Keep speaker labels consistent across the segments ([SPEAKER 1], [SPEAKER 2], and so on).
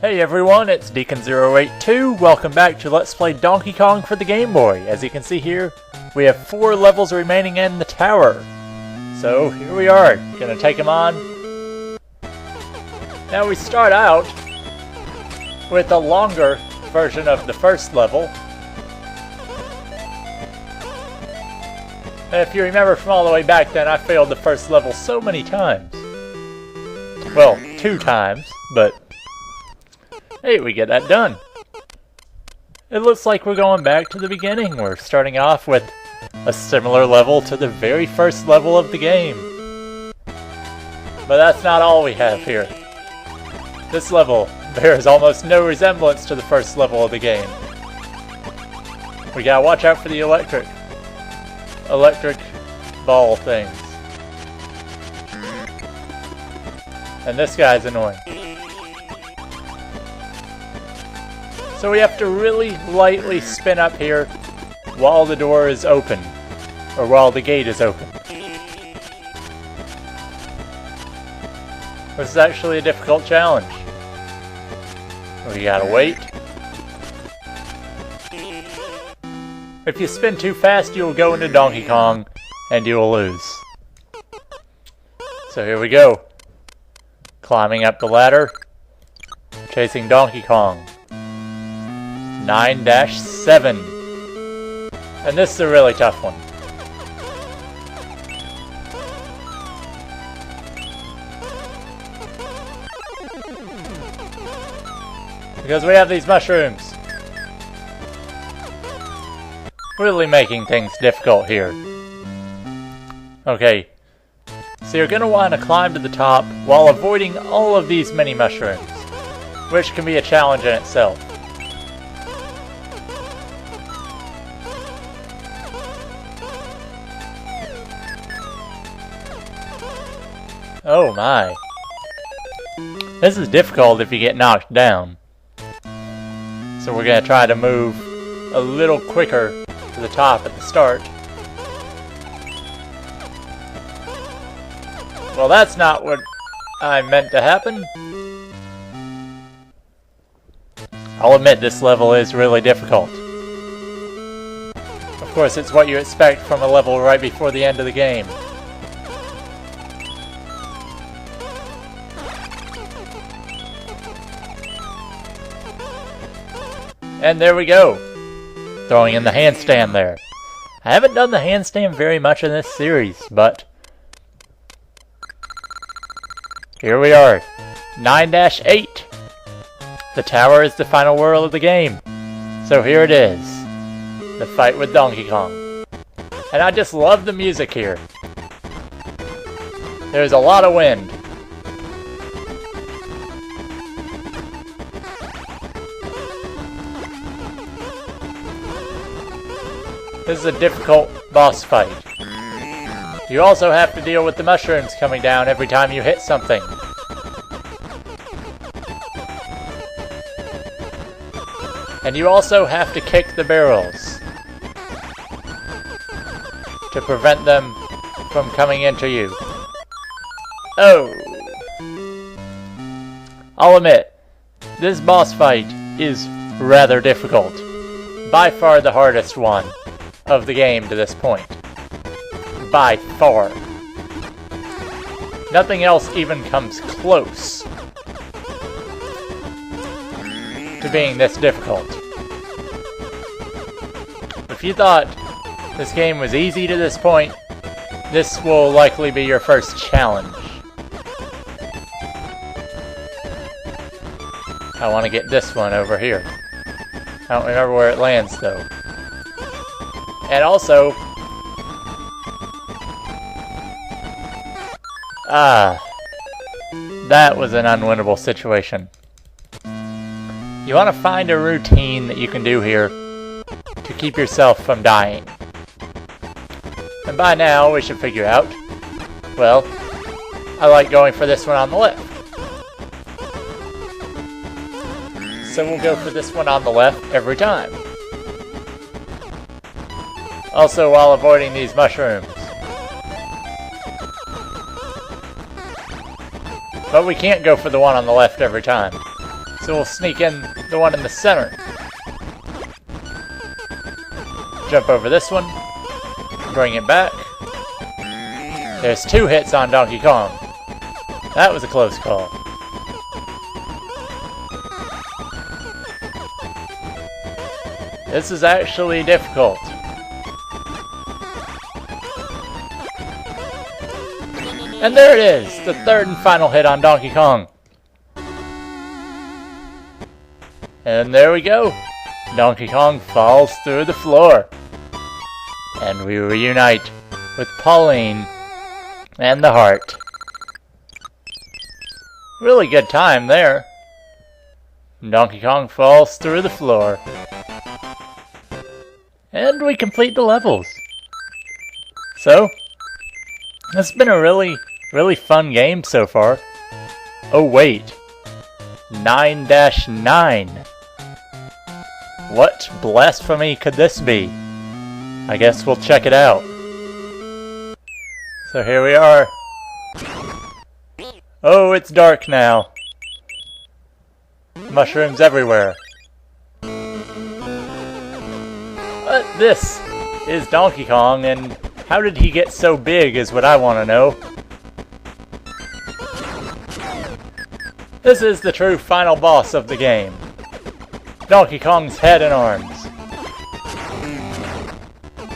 [SPEAKER 1] Hey everyone, it's Deacon082. Welcome back to Let's Play Donkey Kong for the Game Boy. As you can see here, we have 4 levels remaining in the tower. So here we are, gonna take them on. Now we start out with a longer version of the first level. And if you remember from all the way back then, I failed the first level so many times. Well, 2 times, but hey, we get that done. It looks like we're going back to the beginning. We're starting off with a similar level to the very first level of the game. But that's not all we have here. This level bears almost no resemblance to the first level of the game. We gotta watch out for the electric ball things. And this guy's annoying. So we have to really lightly spin up here while the door is open, or while the gate is open. This is actually a difficult challenge. We gotta wait. If you spin too fast, you'll go into Donkey Kong, and you'll lose. So here we go. Climbing up the ladder, chasing Donkey Kong. 9-7. And this is a really tough one. Because we have these mushrooms. Really making things difficult here. Okay. So you're going to want to climb to the top while avoiding all of these mini mushrooms, which can be a challenge in itself. Oh my. This is difficult if you get knocked down. So we're going to try to move a little quicker to the top at the start. Well, that's not what I meant to happen. I'll admit this level is really difficult. Of course, it's what you expect from a level right before the end of the game. And there we go. Throwing in the handstand there. I haven't done the handstand very much in this series, but here we are. 9-8. The tower is the final world of the game. So here it is. The fight with Donkey Kong. And I just love the music here. There's a lot of wind. This is a difficult boss fight. You also have to deal with the mushrooms coming down every time you hit something. And you also have to kick the barrels to prevent them from coming into you. Oh! I'll admit, this boss fight is rather difficult. By far the hardest one of the game to this point. By far. Nothing else even comes close to being this difficult. If you thought this game was easy to this point, this will likely be your first challenge. I want to get this one over here. I don't remember where it lands though. And also, that was an unwinnable situation. You want to find a routine that you can do here to keep yourself from dying. And by now, we should figure out, well, I like going for this one on the left. So we'll go for this one on the left every time. Also while avoiding these mushrooms. But we can't go for the one on the left every time. So we'll sneak in the one in the center. Jump over this one. Bring it back. There's 2 hits on Donkey Kong. That was a close call. This is actually difficult. And there it is, the 3rd and final hit on Donkey Kong. And there we go. Donkey Kong falls through the floor. And we reunite with Pauline and the heart. Really good time there. Donkey Kong falls through the floor. And we complete the levels. So, it's been a really fun game so far. Oh wait. 9-9. What blasphemy could this be? I guess we'll check it out. So here we are. Oh, it's dark now. Mushrooms everywhere. But this is Donkey Kong, and how did he get so big is what I want to know. This is the true final boss of the game. Donkey Kong's head and arms.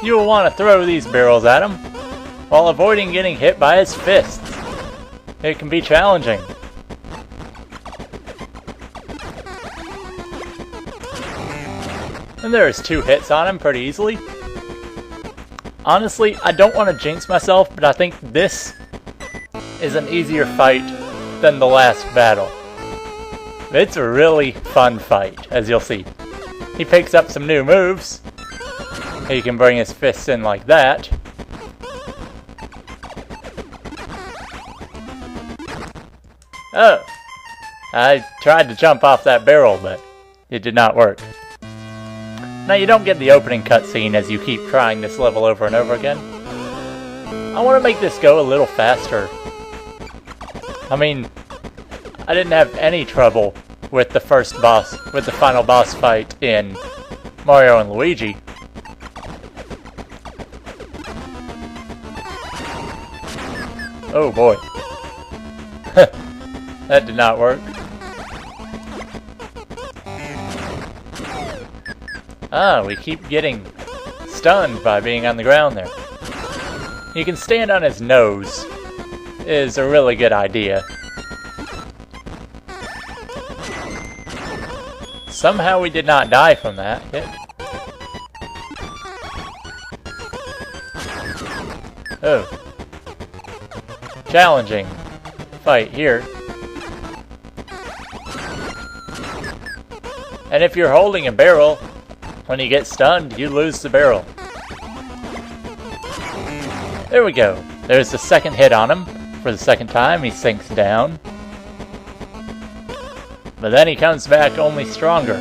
[SPEAKER 1] You will want to throw these barrels at him, while avoiding getting hit by his fists. It can be challenging. And there's 2 hits on him pretty easily. Honestly, I don't want to jinx myself, but I think this is an easier fight than the last battle. It's a really fun fight, as you'll see. He picks up some new moves. He can bring his fists in like that. Oh, I tried to jump off that barrel, but it did not work. Now you don't get the opening cutscene as you keep trying this level over and over again. I want to make this go a little faster. I mean, I didn't have any trouble with the final boss fight in Mario and Luigi. Oh boy. That did not work. We keep getting stunned by being on the ground there. You can stand on his nose. Is a really good idea. Somehow we did not die from that hit. Oh. Challenging fight here. And if you're holding a barrel, when you get stunned, you lose the barrel. There we go. There's the 2nd hit on him. For the 2nd time, he sinks down. But then he comes back only stronger.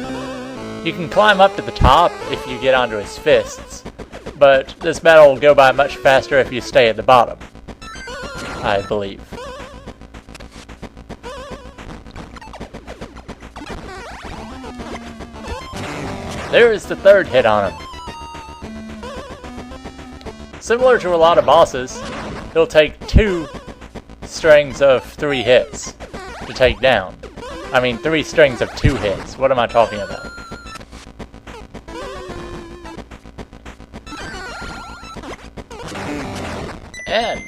[SPEAKER 1] You can climb up to the top if you get onto his fists, but this battle will go by much faster if you stay at the bottom, I believe. There is the 3rd hit on him. Similar to a lot of bosses, he'll take 2 strings of 3 hits to take down. I mean 3 strings of 2 hits. What am I talking about? And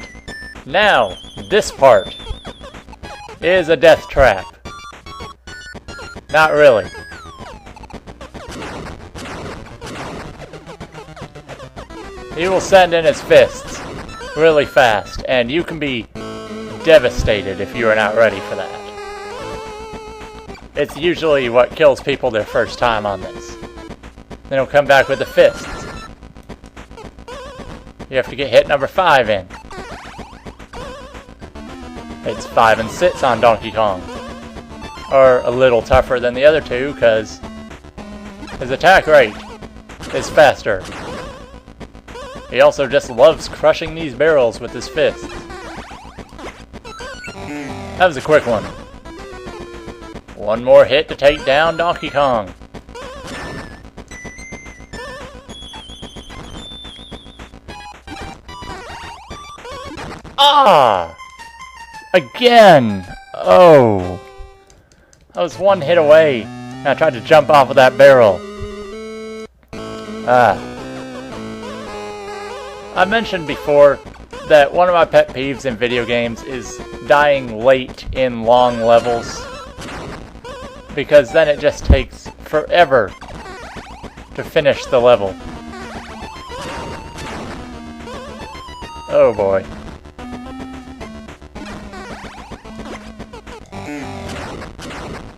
[SPEAKER 1] now, this part is a death trap. Not really. He will send in his fists really fast, and you can be devastated if you are not ready for that. It's usually what kills people their first time on this. Then he'll come back with the fists. You have to get hit number 5 in. It's 5 and 6 on Donkey Kong. Or a little tougher than the other 2, because his attack rate is faster. He also just loves crushing these barrels with his fists. That was a quick one. One more hit to take down Donkey Kong. Ah! Again! Oh! I was one hit away, and I tried to jump off of that barrel. Ah. I mentioned before that one of my pet peeves in video games is dying late in long levels, because then it just takes forever to finish the level. Oh boy.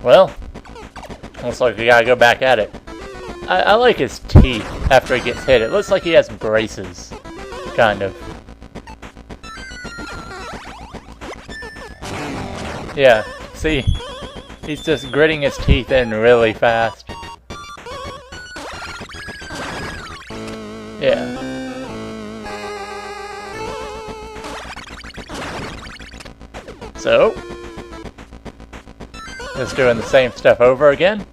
[SPEAKER 1] Well, looks like we gotta go back at it. I like his teeth after he gets hit. It looks like he has braces. Kind of. Yeah, see? He's just gritting his teeth in really fast. Yeah. So, just doing the same stuff over again.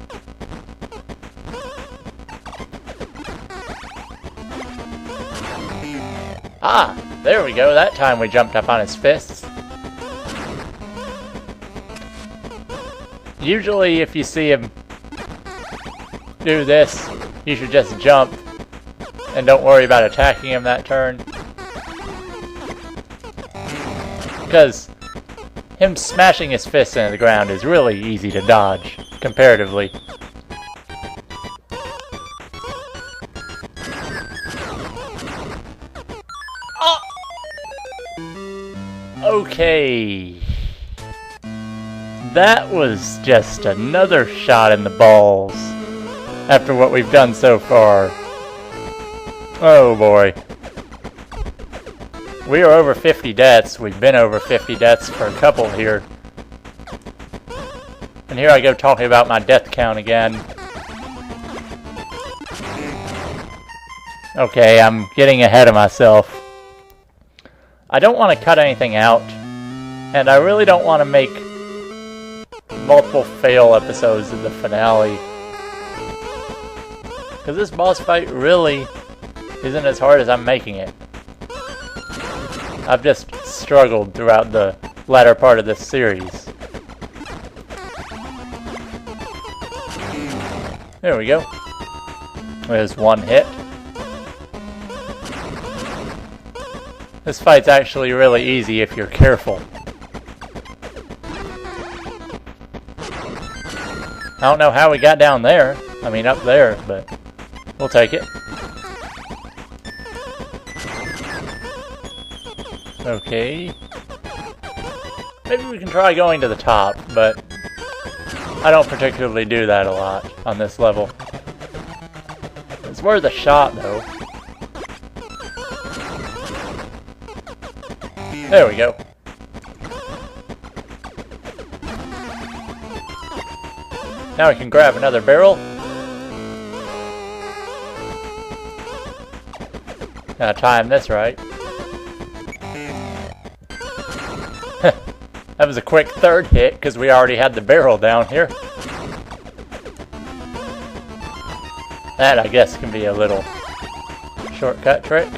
[SPEAKER 1] Ah, there we go. That time we jumped up on his fists. Usually if you see him do this, you should just jump and don't worry about attacking him that turn. Because him smashing his fists into the ground is really easy to dodge, comparatively. Oh! Okay. That was just another shot in the balls after what we've done so far. Oh boy. We are over 50 deaths. We've been over 50 deaths for a couple here. And here I go talking about my death count again. Okay, I'm getting ahead of myself. I don't want to cut anything out, and I really don't want to make multiple fail episodes in the finale. Because this boss fight really isn't as hard as I'm making it. I've just struggled throughout the latter part of this series. There we go. There's one hit. This fight's actually really easy if you're careful. I don't know how we got down there. I mean up there, but we'll take it. Okay. Maybe we can try going to the top, but I don't particularly do that a lot on this level. It's worth a shot, though. There we go. Now we can grab another barrel. Gotta time this right. That was a quick third hit because we already had the barrel down here. That, I guess, can be a little shortcut trick.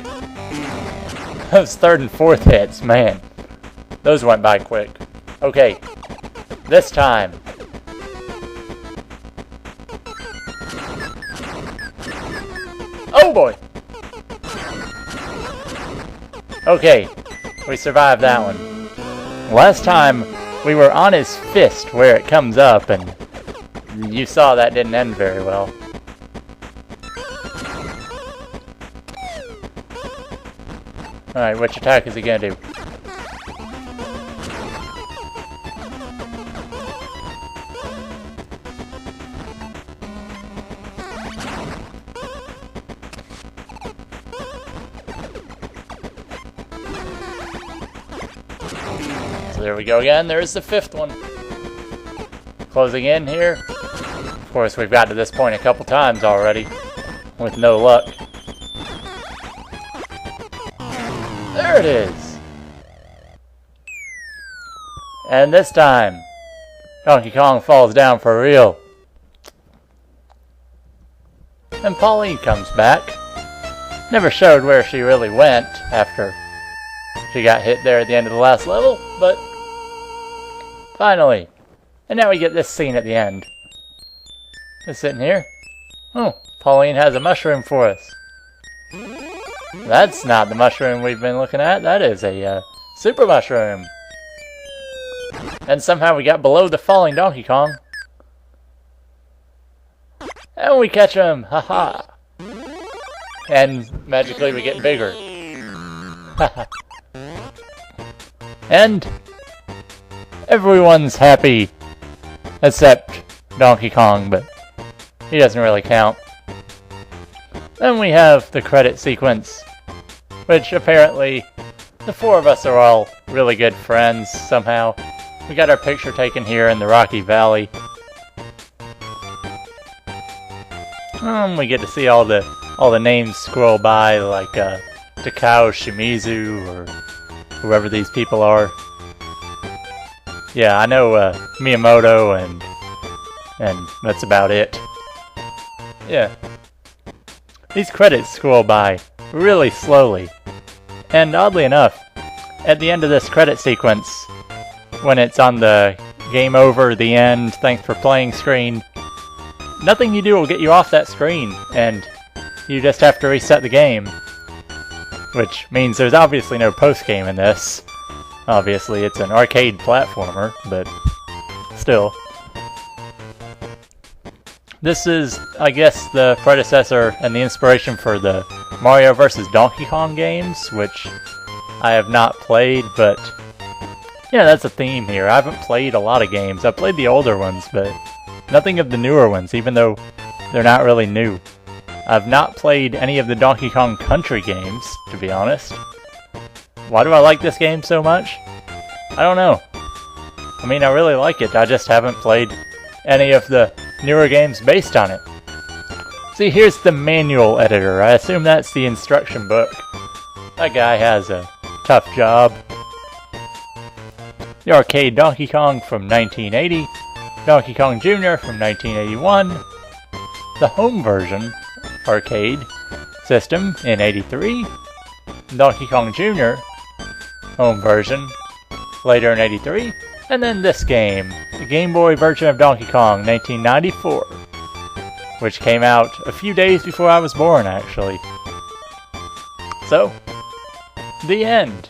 [SPEAKER 1] Those third and fourth hits, man. Those went by quick. Okay, this time. Oh boy! Okay, we survived that one. Last time, we were on his fist where it comes up, and you saw that didn't end very well. Alright, which attack is he gonna do? So there we go again. There's the fifth one. Closing in here. Of course, we've got to this point a couple times already, with no luck. There it is. And this time, Donkey Kong falls down for real. And Pauline comes back. Never showed where she really went after she got hit there at the end of the last level, but finally. And now we get this scene at the end. Just sitting here. Oh, Pauline has a mushroom for us. That's not the mushroom we've been looking at. That is a super mushroom. And somehow we got below the falling Donkey Kong. And we catch him. Haha. And magically we get bigger. And everyone's happy except Donkey Kong, but he doesn't really count. Then we have the credit sequence, which apparently the four of us are all really good friends somehow. We got our picture taken here in the Rocky Valley. We get to see all the names scroll by, like Takao Shimizu or whoever these people are. Yeah, I know Miyamoto and that's about it. Yeah. These credits scroll by really slowly. And oddly enough, at the end of this credit sequence, when it's on the game over, the end, thanks for playing screen, nothing you do will get you off that screen, and you just have to reset the game. Which means there's obviously no post-game in this. Obviously, it's an arcade platformer, but still. This is, I guess, the predecessor and the inspiration for the Mario vs. Donkey Kong games, which I have not played, but yeah, that's a theme here. I haven't played a lot of games. I've played the older ones, but nothing of the newer ones, even though they're not really new. I've not played any of the Donkey Kong Country games, to be honest. Why do I like this game so much? I don't know. I mean, I really like it. I just haven't played any of the newer games based on it. See, here's the manual editor. I assume that's the instruction book. That guy has a tough job. The arcade Donkey Kong from 1980. Donkey Kong Jr. from 1981. The home version arcade system in 83. Donkey Kong Jr. home version later in 83. And then this game, the Game Boy version of Donkey Kong, 1994, which came out a few days before I was born, actually. So, the end.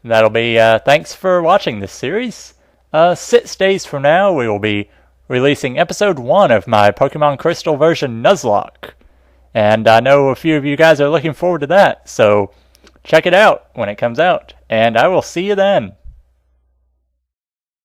[SPEAKER 1] That'll be, thanks for watching this series. 6 days from now, we will be releasing episode 1 of my Pokemon Crystal version Nuzlocke. And I know a few of you guys are looking forward to that, so check it out when it comes out. And I will see you then.